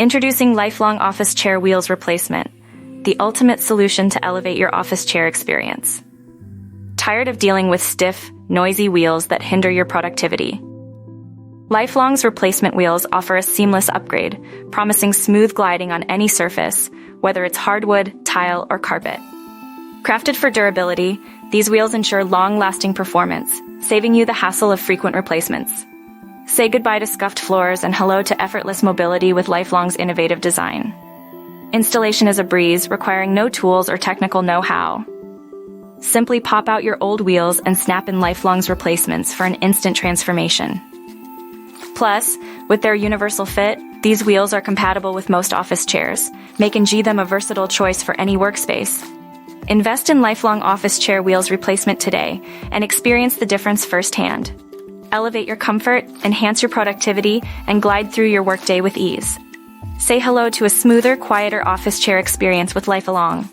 Introducing Lifelong Office Chair Wheels Replacement, the ultimate solution to elevate your office chair experience. Tired of dealing with stiff, noisy wheels that hinder your productivity? Lifelong's replacement wheels offer a seamless upgrade, promising smooth gliding on any surface, whether it's hardwood, tile, or carpet. Crafted for durability, these wheels ensure long-lasting performance, saving you the hassle of frequent replacements. Say goodbye to scuffed floors and hello to effortless mobility with Lifelong's innovative design. Installation is a breeze, requiring no tools or technical know-how. Simply pop out your old wheels and snap in Lifelong's replacements for an instant transformation. Plus, with their universal fit, these wheels are compatible with most office chairs, making them a versatile choice for any workspace. Invest in Lifelong Office Chair Wheels Replacement today and experience the difference firsthand. Elevate your comfort, enhance your productivity, and glide through your workday with ease. Say hello to a smoother, quieter office chair experience with Lifelong.